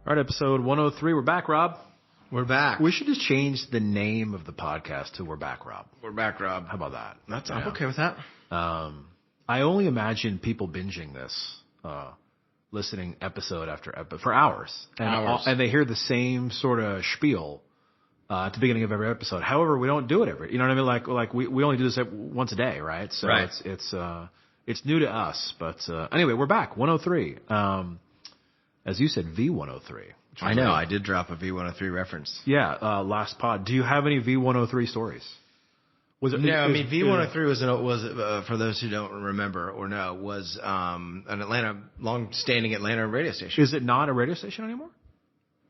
All right, episode 103. We're back, Rob. We're back. We should just change the name of the podcast to We're Back, Rob. We're back, Rob. How about that? I'm okay with that. I only imagine people binging this, listening episode after episode for hours. And they hear the same sort of spiel at the beginning of every episode. However, we don't do it every. You know what I mean? Like we only do this once a day, right? So right. It's new to us. But anyway, we're back. 103. As you said, V103. I know. I did drop a V103 reference. Yeah, last pod. Do you have any V103 stories? V103 was for those who don't remember or know, was an long-standing Atlanta radio station. Is it not a radio station anymore?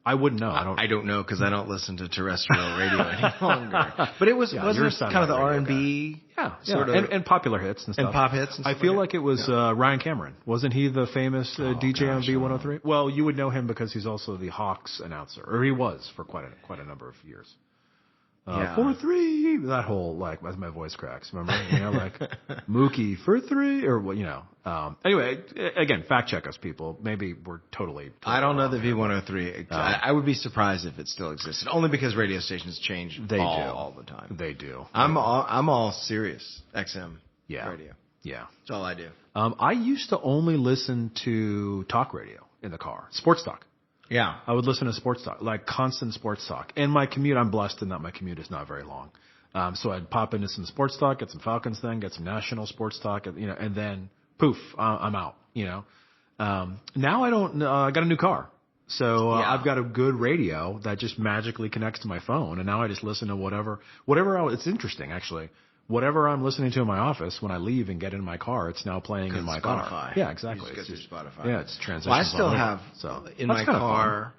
I wouldn't know. I don't know because I don't listen to terrestrial radio any longer. But it wasn't it kind of the R&B, sort of, and popular hits and stuff, and pop hits. And stuff I feel like it was Ryan Cameron. Wasn't he the famous DJ on V103? Well, you would know him because he's also the Hawks announcer, or he was for quite a number of years. 4-3, that whole, as my voice cracks, remember? Mookie for 3, or anyway, again, fact check us, people. Maybe we're totally I don't know the V103. I would be surprised if it still existed, only because radio stations change all the time. They do. I'm all Sirius XM radio. Yeah. That's all I do. I used to only listen to talk radio in the car, sports talk. Yeah. I would listen to sports talk, constant sports talk. And my commute, I'm blessed in that my commute is not very long. So I'd pop into some sports talk, get some Falcons thing, get some national sports talk, and then poof, I'm out, Now I don't, I got a new car. So I've got a good radio that just magically connects to my phone. And now I just listen to whatever it's interesting, actually. Whatever I'm listening to in my office, when I leave and get in my car, it's now playing in my car. Yeah, exactly. It's just Spotify. Yeah, it's transition. Well, I still have in my car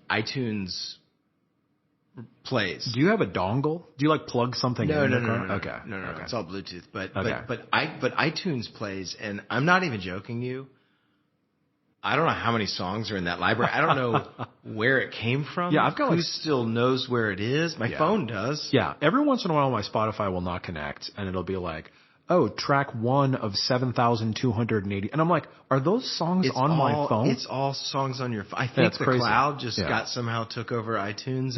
iTunes plays. Do you have a dongle? Do you plug something in your car? No. Okay. No. It's all Bluetooth. But iTunes plays, and I'm not even joking you. I don't know how many songs are in that library. I don't know where it came from. Yeah, I've got who still knows where it is. My phone does. Yeah, every once in a while my Spotify will not connect, and it'll be like, track 1 of 7,280. And I'm like, are those songs on my phone? It's all songs on your phone. I think the cloud just somehow took over iTunes,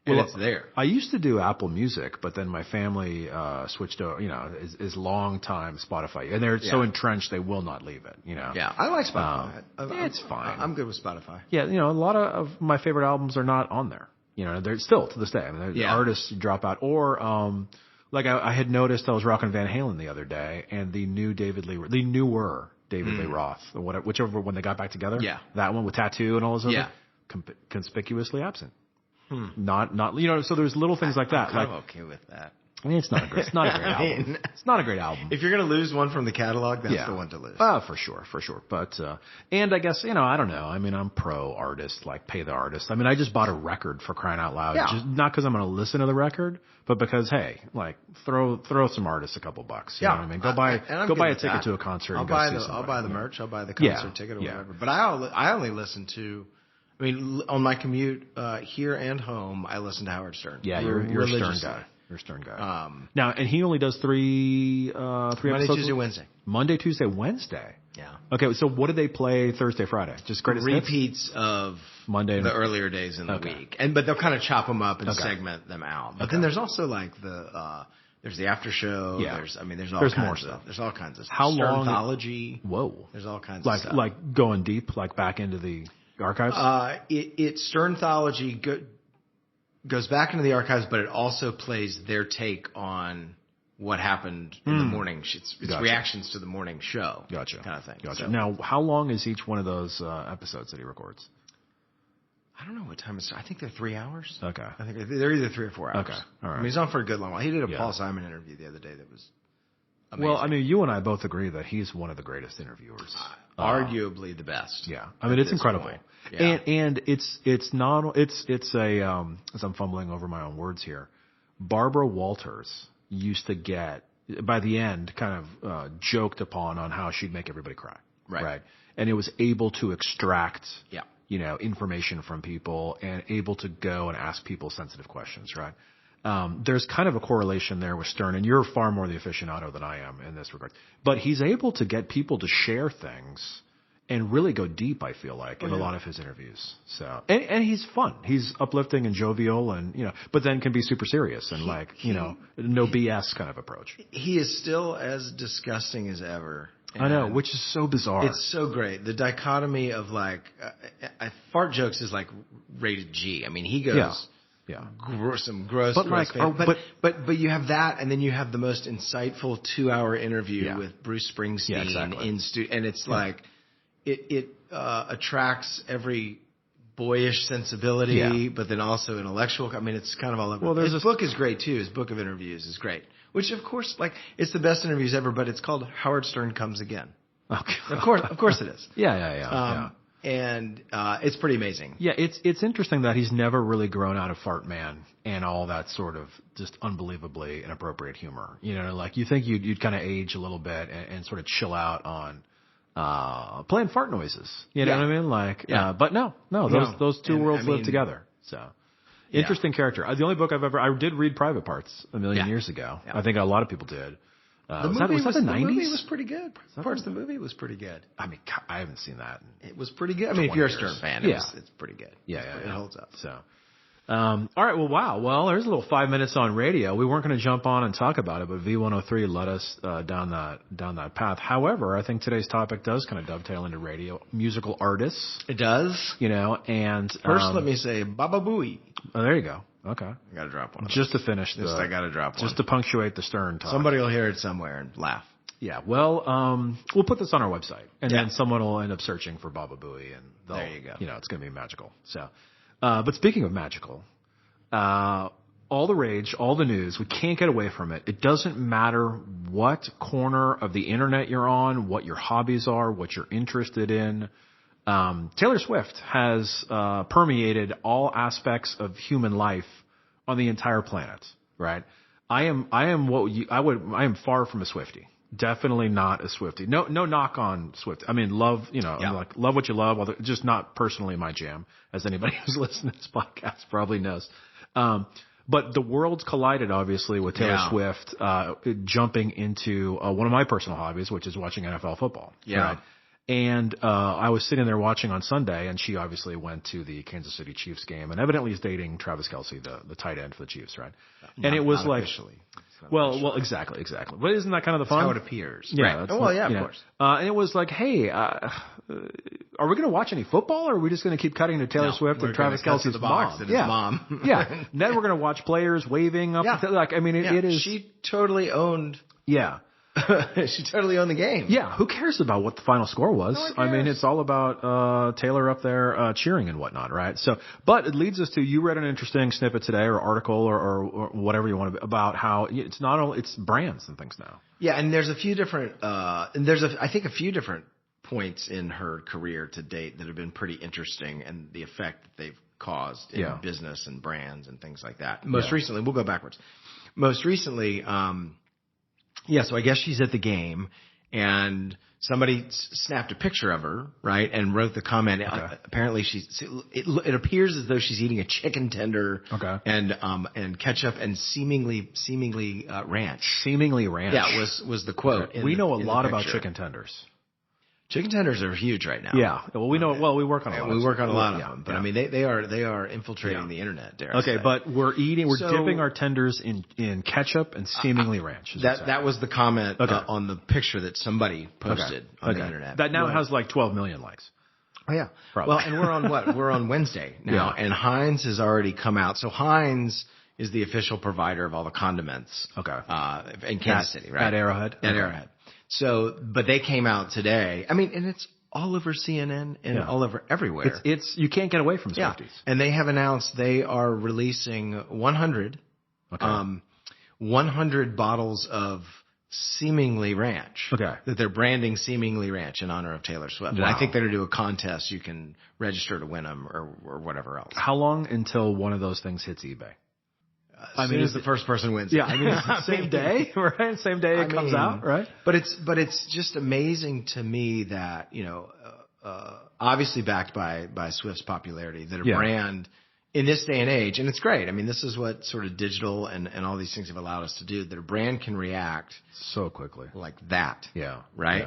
and it's there. I used to do Apple Music, but then my family switched to, is long time Spotify. And they're so entrenched they will not leave it, Yeah, I like Spotify. It's fine. I'm good with Spotify. Yeah, a lot of my favorite albums are not on there. They're still to this day. I mean, the artists drop out. Or, I had noticed I was rocking Van Halen the other day, and the newer David Lee Roth, or whichever when they got back together. Yeah. That one with Tattoo and all those other conspicuously absent. Not, so there's little things like that. I'm okay with that. I mean, it's not a great album. It's not a great album. If you're going to lose one from the catalog, that's the one to lose. For sure. But, and I guess, I don't know. I mean, I'm pro artist, pay the artist. I mean, I just bought a record for crying out loud. Yeah. Not because I'm going to listen to the record, but because, hey, throw some artists a couple bucks. You know what I mean? Go buy a ticket to a concert. I'll buy the merch. I'll buy the concert ticket or whatever. But I only listen to, on my commute here and home, I listen to Howard Stern. Yeah, you're a Stern guy. You're a Stern guy. Now, and he only does three Monday, episodes? Tuesday, Wednesday. Monday, Tuesday, Wednesday? Yeah. Okay, so what do they play Thursday, Friday? Just greatest repeats of Monday, the earlier days in the week. But they'll kind of chop them up and segment them out. But then there's also there's the after show. Yeah. There's kinds more stuff. There's all kinds of stuff. How long? Anthology. Whoa. There's all kinds of stuff. Like going deep, back into the archives? It's Sternthology goes back into the archives, but it also plays their take on what happened in the morning. It's reactions to the morning show. Gotcha. Kind of thing. Gotcha. So, now, how long is each one of those episodes that he records? I don't know what time it's. I think they're 3 hours. Okay. I think they're either 3 or 4 hours. Okay. All right. I mean, he's on for a good long while. He did a Paul Simon interview the other day that was amazing. Well, I mean, you and I both agree that he's one of the greatest interviewers. Arguably the best. Yeah. I mean, it's incredible. Yeah. And it's a as I'm fumbling over my own words here, Barbara Walters used to get, by the end, kind of joked upon on how she'd make everybody cry. Right. And it was able to extract information from people and able to go and ask people sensitive questions, right? There's kind of a correlation there with Stern, and you're far more the aficionado than I am in this regard. But he's able to get people to share things and really go deep, I feel like, in a lot of his interviews. So, and he's fun. He's uplifting and jovial and, but then can be super serious and no BS kind of approach. He is still as disgusting as ever. I know, which is so bizarre. It's so great. The dichotomy of fart jokes is like rated G. I mean, he goes some gross, but you have that, and then you have the most insightful 2-hour interview with Bruce Springsteen in studio, and it's like it attracts every boyish sensibility, but then also intellectual. I mean, it's kind of all over. Well, his book is great too. His book of interviews is great. Which, of course, it's the best interviews ever, but it's called Howard Stern Comes Again. Okay. Of course it is. Yeah. And it's pretty amazing. Yeah, it's interesting that he's never really grown out of Fart Man and all that sort of just unbelievably inappropriate humor. You think you'd kind of age a little bit and sort of chill out on playing fart noises. You know what I mean? But no, those two worlds live together. So. Interesting character. The only book I did read Private Parts a million years ago. Yeah. I think a lot of people did. Was that the 90s? The movie was pretty good. Parts of the movie was pretty good. I mean, I haven't seen that. It was pretty good. I mean, if you're a Stern fan, it's pretty good. It holds up. So. All right. Well, wow. Well, there's a little 5 minutes on radio. We weren't going to jump on and talk about it, but V103 led us down that path. However, I think today's topic does kind of dovetail into radio. Musical artists. It does. And first, let me say Baba Booey. Oh, there you go. Okay. I got to drop one. Just to finish I got to drop one. Just to punctuate the Stern talk. Somebody will hear it somewhere and laugh. Yeah. Well, we'll put this on our website, and then someone will end up searching for Baba Booey, and there you go. It's going to be magical. So. But speaking of magical, all the rage, all the news, we can't get away from it. It doesn't matter what corner of the internet you're on, what your hobbies are, what you're interested in. Taylor Swift has permeated all aspects of human life on the entire planet, right? I am far from a Swiftie. Definitely not a Swiftie. No knock on Swift. I mean, love, love what you love, although just not personally my jam, as anybody who's listening to this podcast probably knows. But the worlds collided, obviously, with Taylor Swift jumping into one of my personal hobbies, which is watching NFL football. Yeah. Right? And I was sitting there watching on Sunday, and she obviously went to the Kansas City Chiefs game, and evidently is dating Travis Kelce, the tight end for the Chiefs, right? And it was like, well, exactly. But isn't that kind of the fun? That's how it appears. Yeah. Right. Of course. And it was like, hey, are we going to watch any football, or are we just going to keep cutting to Taylor Swift and Travis Kelce's mom? Mom. Yeah. And then we're going to watch players waving up. Yeah. It is. She totally owned. Yeah. She totally owned the game. Yeah, who cares about what the final score was? No, I mean, it's all about Taylor up there cheering and whatnot, right? So, but it leads us to, you read an interesting snippet today, or article, or whatever you want to, about how it's not only, it's brands and things now. Yeah, and there's a few different I think a few different points in her career to date that have been pretty interesting, and the effect that they've caused in business and brands and things like that. Most recently, we'll go backwards. Most recently, so I guess she's at the game, and somebody snapped a picture of her, right, and wrote the comment. Okay. Apparently, it appears as though she's eating a chicken tender, and ketchup and seemingly ranch. Seemingly ranch. Yeah, was the quote. Okay. We know a lot about chicken tenders. Chicken tenders are huge right now. Yeah. Well, we know. Well, we work on a lot. We work on a lot of them, but I mean, they are infiltrating the internet. Okay, but we're dipping our tenders in ketchup and seemingly ranch. That was the comment on the picture that somebody posted on the internet. That now has like 12 million likes. Oh yeah. Probably. Well, and we're on what? We're on Wednesday now, and Heinz has already come out. So Heinz is the official provider of all the condiments. Okay. In Kansas City, right? At Arrowhead. At Arrowhead. So, but they came out today. I mean, and it's all over CNN and all over everywhere. It's you can't get away from Swifties. Yeah. And they have announced they are releasing 100 bottles of Seemingly Ranch. Okay. That they're branding Seemingly Ranch in honor of Taylor Swift. Wow. And I think they're going to do a contest. You can register to win them or whatever else. How long until one of those things hits eBay? As soon as the first person wins. Yeah, I mean, it's the same day, right? Same day it comes out, right? But it's just amazing to me that, obviously backed by Swift's popularity, that a brand in this day and age, and it's great. I mean, this is what sort of digital and all these things have allowed us to do, that a brand can react so quickly like that. Yeah. Right?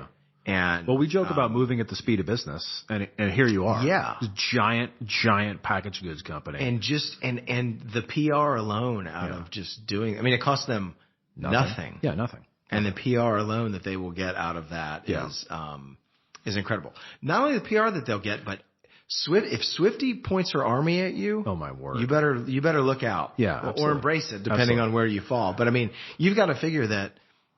And well, we joke about moving at the speed of business, and here you are. Yeah. This giant packaged goods company. And just and the PR alone out of just doing, I mean, it costs them nothing. Yeah, nothing. And the PR alone that they will get out of that is incredible. Not only the PR that they'll get, but if Swiftie points her army at you, oh my word, you better look out. Yeah, or embrace it, depending on where you fall. But I mean, you've got to figure that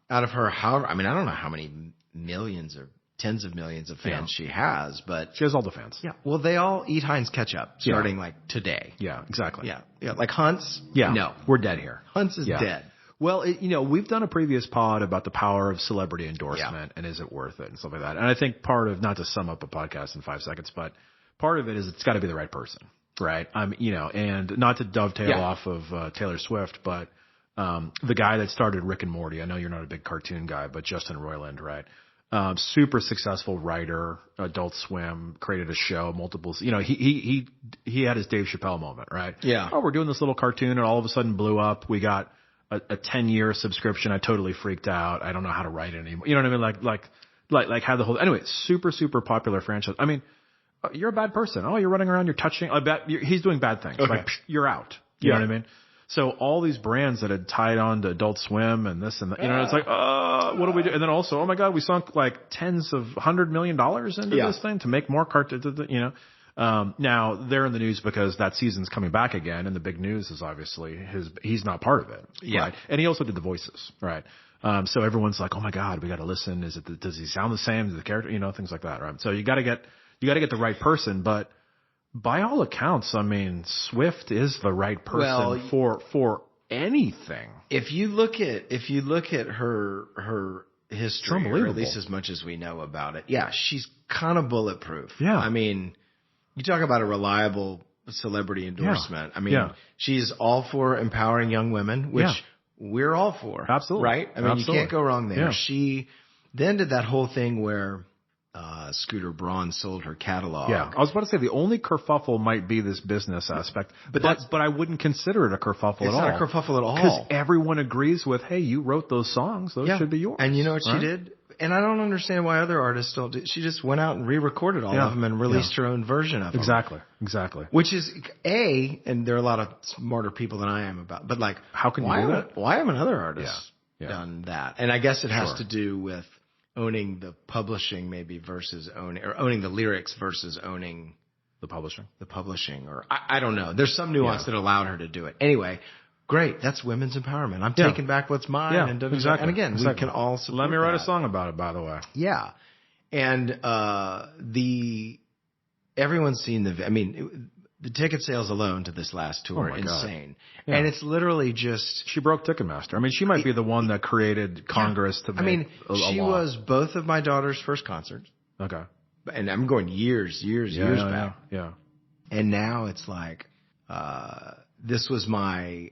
out of her, I mean, I don't know how many millions or tens of millions of fans she has, but she has all the fans. Yeah. Well, they all eat Heinz ketchup starting like today. Yeah, exactly. Yeah. Like Hunt's. Yeah. No, we're dead here. Hunt's is dead. Well, we've done a previous pod about the power of celebrity endorsement and is it worth it and stuff like that. And I think part of, not to sum up a podcast in 5 seconds, but part of it is it's got to be the right person, right? And not to dovetail off of Taylor Swift, but the guy that started Rick and Morty, I know you're not a big cartoon guy, but Justin Roiland, right? Super successful writer, Adult Swim, created a show, multiples. He had his Dave Chappelle moment, right? Yeah. Oh, we're doing this little cartoon, and all of a sudden blew up. We got a 10-year subscription. I totally freaked out. I don't know how to write it anymore. You know what I mean? Like how the whole. Anyway, super popular franchise. I mean, you're a bad person. Oh, you're running around, you're touching. He's doing bad things. Okay. Like, you're out. You know what I mean? So all these brands that had tied on to Adult Swim and this and that, it's like, what do we do? And then also, oh my God, we sunk like tens of $100 million into this thing to make more cartoons, now they're in the news because that season's coming back again. And the big news is obviously he's not part of it. Yeah. Right? And he also did the voices. Right. So everyone's like, oh my God, we got to listen. Does he sound the same? Does the character, things like that. Right. So you got to get the right person, but by all accounts, I mean, Swift is the right person for anything. If you look at her history, or at least as much as we know about it, she's kind of bulletproof. Yeah. I mean, you talk about a reliable celebrity endorsement. I mean, she's all for empowering young women, which we're all for. Absolutely. Right? I mean, you can't go wrong there. Yeah. She then did that whole thing where Scooter Braun sold her catalog. Yeah, I was about to say the only kerfuffle might be this business aspect, but I wouldn't consider it a kerfuffle at all. It's not a kerfuffle at all because everyone agrees with, hey, you wrote those songs; those should be yours. And you know what she did? And I don't understand why other artists don't do. She just went out and re-recorded all of them and released her own version of them. Exactly. Which is and there are a lot of smarter people than I am about. But like, how can you do that? Why haven't other artists done that? And I guess it has to do with owning the publishing maybe versus owning the lyrics versus owning the publishing, or I don't know. There's some nuance that allowed her to do it. Anyway, great. That's women's empowerment. I'm taking back what's mine. Yeah, and exactly. And again, we can all support Let me write a song about it, by the way. Yeah. And everyone's seen the ticket sales alone to this last tour are insane. God. And it's literally just... She broke Ticketmaster. I mean, she might be the one that created Congress to make a law. She was both of my daughter's first concerts. Okay. And I'm going years back. Yeah. And now it's like, this was my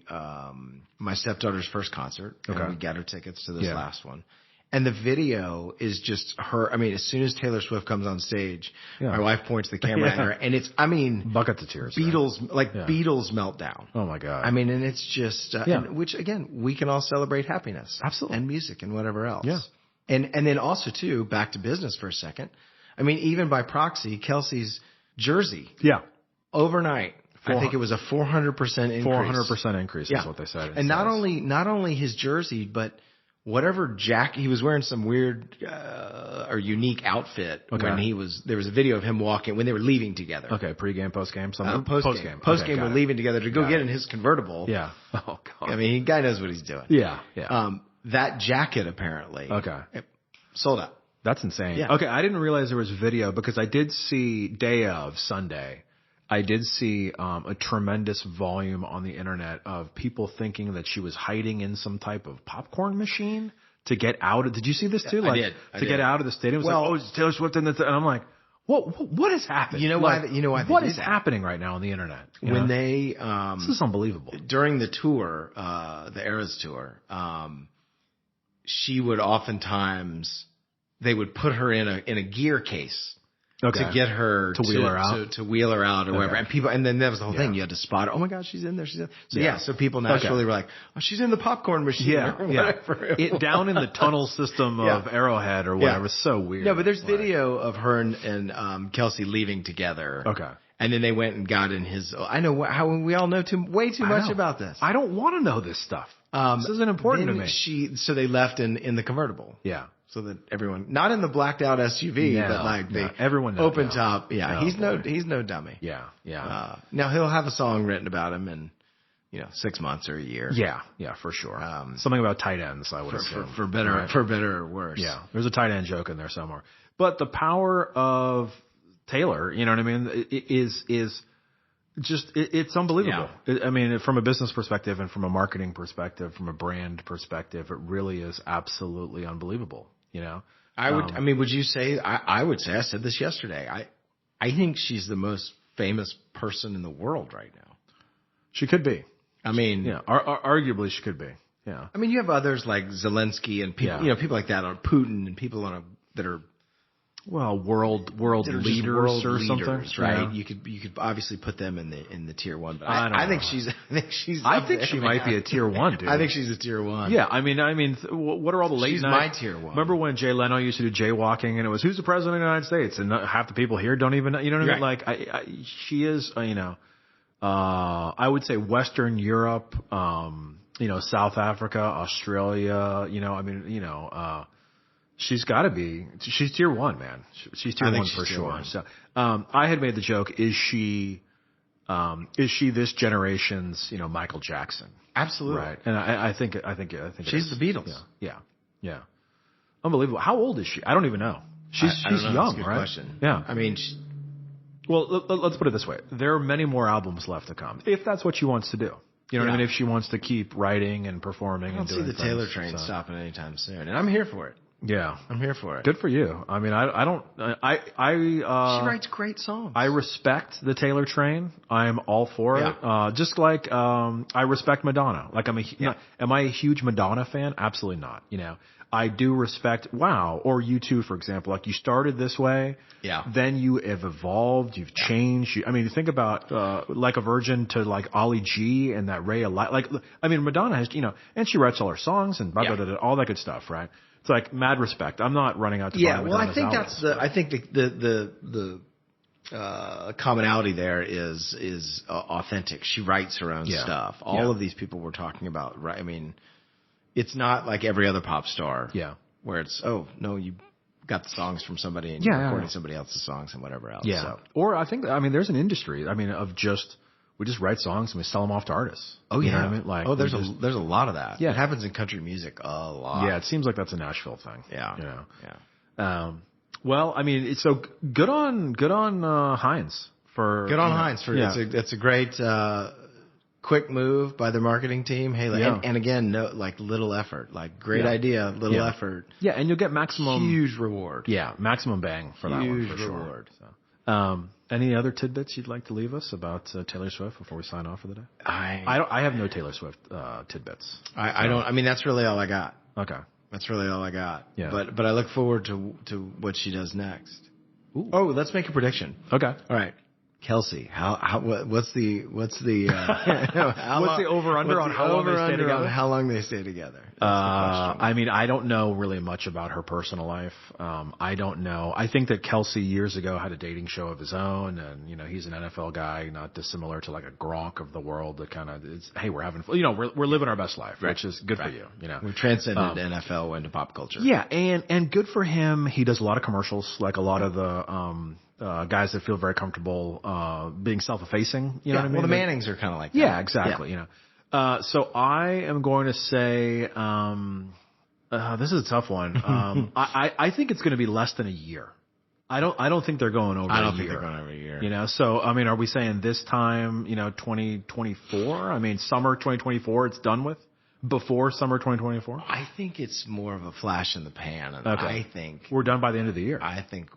stepdaughter's first concert. Okay. And we got her tickets to this last one. And the video is just her. I mean, as soon as Taylor Swift comes on stage, my wife points the camera at her, and it's, buckets of tears. Beatles, Beatles meltdown. Oh my God. I mean, and it's just, which again, we can all celebrate happiness. Absolutely. And music and whatever else. Yeah. And then also too, back to business for a second. I mean, even by proxy, Kelsey's jersey. Yeah. Overnight. I think it was a 400% increase. 400% increase is what they said. And not only his jersey, but whatever jacket he was wearing, some weird or unique outfit when there was a video of him walking when they were leaving together. Okay, pre-game, post-game, post-game. Post-game, we're leaving together to go get in his convertible. Yeah. Oh God. I mean, the guy knows what he's doing. Yeah. That jacket apparently. Okay. Sold out. That's insane. Yeah. Okay, I didn't realize there was video because I did see day of Sunday. I did see a tremendous volume on the internet of people thinking that she was hiding in some type of popcorn machine to get out of. Did you see this too? I did. Get out of the stadium. It was it's Taylor Swift and I'm like, what is happening? You know why? What is happening right now on the internet? When this is unbelievable. During the tour, the Eras tour, she would oftentimes they would put her in a gear case. to get her to wheel her out, to wheel her out or whatever. And then that was the whole thing. You had to spot her. Oh my God, she's in there. She's in. So so people naturally were like, oh, she's in the popcorn machine. Or whatever. Down in the tunnel system of Arrowhead or whatever. It's so weird. No, but there's video of her and Kelsey leaving together. Okay. And then they went and got in his. I know how we all know way too much about this. I don't want to know this stuff. This isn't important to me. So they left in the convertible. Yeah. So that everyone, not in the blacked out SUV, but like everyone open top. Yeah, he's no dummy. Yeah, yeah. Now he'll have a song written about him in 6 months or a year. Yeah, for sure. Something about tight ends, I would assume. For better or worse. Yeah, there's a tight end joke in there somewhere. But the power of Taylor, you know what I mean, is just it's unbelievable. Yeah. I mean, from a business perspective and from a marketing perspective, from a brand perspective, it really is absolutely unbelievable. You know, would you say? I would say. I said this yesterday. I think she's the most famous person in the world right now. She could be. I mean, arguably she could be. Yeah. I mean, you have others like Zelensky and people, people like that, or Putin and people that are. Well, world leaders or something, right? Yeah. You could obviously put them in the tier one, but I think she's. I think she might be a tier one, dude. I think she's a tier one. Yeah, I mean, what are all the late she's night? She's my tier one. Remember when Jay Leno used to do jaywalking, and it was who's the president of the United States, and half the people here don't even know. You know what I mean? Like, she is. I would say Western Europe, South Africa, Australia. She's got to be. She's tier one, man. She's tier one for sure. One. So, I had made the joke: is she this generation's, Michael Jackson? Absolutely. Right. And I think she's the Beatles. Yeah. Unbelievable. How old is she? I don't even know. She's young, That's a good right? Question. Yeah. I mean, well, let's put it this way: there are many more albums left to come, if that's what she wants to do. You know what I mean? If she wants to keep writing and performing and doing things. I don't see the Taylor train stopping anytime soon, and I'm here for it. Yeah, I'm here for it. Good for you. I mean, she writes great songs. I respect the Taylor train. I'm all for it. Just like I respect Madonna. Like am I a huge Madonna fan? Absolutely not. I do respect or U2, for example. Like, you started this way. Yeah. Then you have evolved. You've changed. You think about Like a Virgin to like Ollie G and that Ray of Light. Like, Madonna has, and she writes all her songs and all that good stuff, right? It's like mad respect. I'm not running out to buy Madonna's albums, I think the commonality there is authentic. She writes her own stuff. All of these people we're talking about, right? I mean, it's not like every other pop star. Yeah. Where it's, oh no, you got the songs from somebody and you're recording somebody else's songs and whatever else. Yeah. So. Or I think there's an industry. Of just. We just write songs and we sell them off to artists. Oh, yeah. You know what I mean? Like, there's a lot of that. Yeah. It happens in country music a lot. Yeah, it seems like that's a Nashville thing. Yeah. Yeah. Well, it's so good on Heinz for. Good on Heinz for it's a great quick move by the marketing team. Hey, and again, little effort, great idea, little effort. Yeah, and you'll get maximum huge reward. Yeah, maximum bang for that one for reward. Sure. So. Any other tidbits you'd like to leave us about Taylor Swift before we sign off for the day? I have no Taylor Swift tidbits. I don't. That's really all I got. Okay, that's really all I got. Yeah. But I look forward to what she does next. Ooh. Oh, let's make a prediction. Okay. All right. Kelsey, what's the over under on how long they stay together? How long they stay together? I don't know really much about her personal life. I don't know. I think that Kelsey years ago had a dating show of his own, and he's an NFL guy, not dissimilar to like a Gronk of the world. That kind of is, hey, we're having fun. We're living our best life, which is good for you. We've transcended NFL into pop culture. Yeah, and good for him. He does a lot of commercials, like a lot of the guys that feel very comfortable being self-effacing. You know what I mean? Well, the Mannings are kind of like that. Yeah, exactly. Yeah. So I am going to say this is a tough one. I think it's going to be less than a year. I don't think they're going over a year. I don't think they're going over a year. So are we saying this time, 2024? Summer 2024 it's done with? Before summer 2024? I think it's more of a flash in the pan. And okay. I think we're done by the end of the year. I think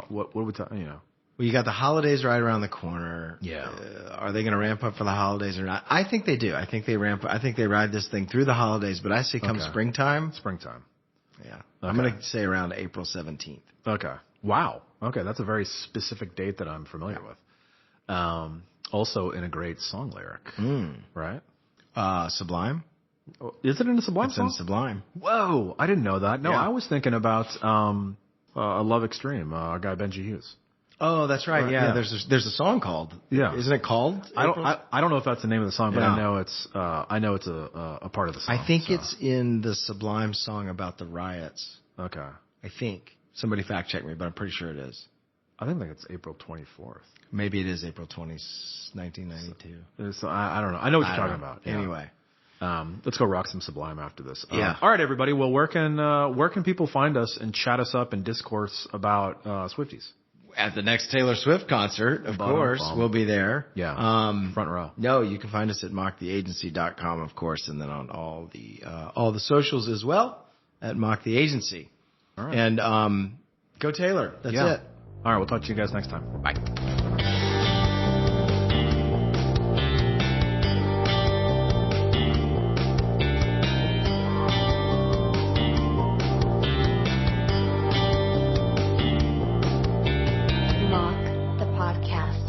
what would well, you got the holidays right around the corner. Yeah. Are they going to ramp up for the holidays or not? I think they do. I think they ramp up. I think they ride this thing through the holidays, but I say come springtime. Springtime. Yeah. Okay. I'm going to say around April 17th. Okay. Wow. Okay, that's a very specific date that I'm familiar with. Also in a great song lyric, right? Sublime. Is it in a Sublime song? It's in Sublime. Whoa, I didn't know that. No, I was thinking about A Love Extreme, our guy Benji Hughes. Oh, that's right. Yeah, there's a song called. Yeah, isn't it called? I don't know if that's the name of the song, but I know it's a part of the song. I think it's in the Sublime song about the riots. Okay. I think somebody fact check me, but I'm pretty sure it is. I think it's April 24th. Maybe it is April 20th, 1992. So, I don't know. I know what you're talking about. Yeah. Anyway. Let's go rock some Sublime after this. Yeah. All right, everybody. Well, where can people find us and chat us up and discourse about Swifties? At the next Taylor Swift concert, of course, we'll be there. Yeah. Front row. No, you can find us at mocktheagency.com, of course, and then on all the socials as well at Mock the Agency. All right. And go Taylor. That's it. All right. We'll talk to you guys next time. Bye. Mock the podcast.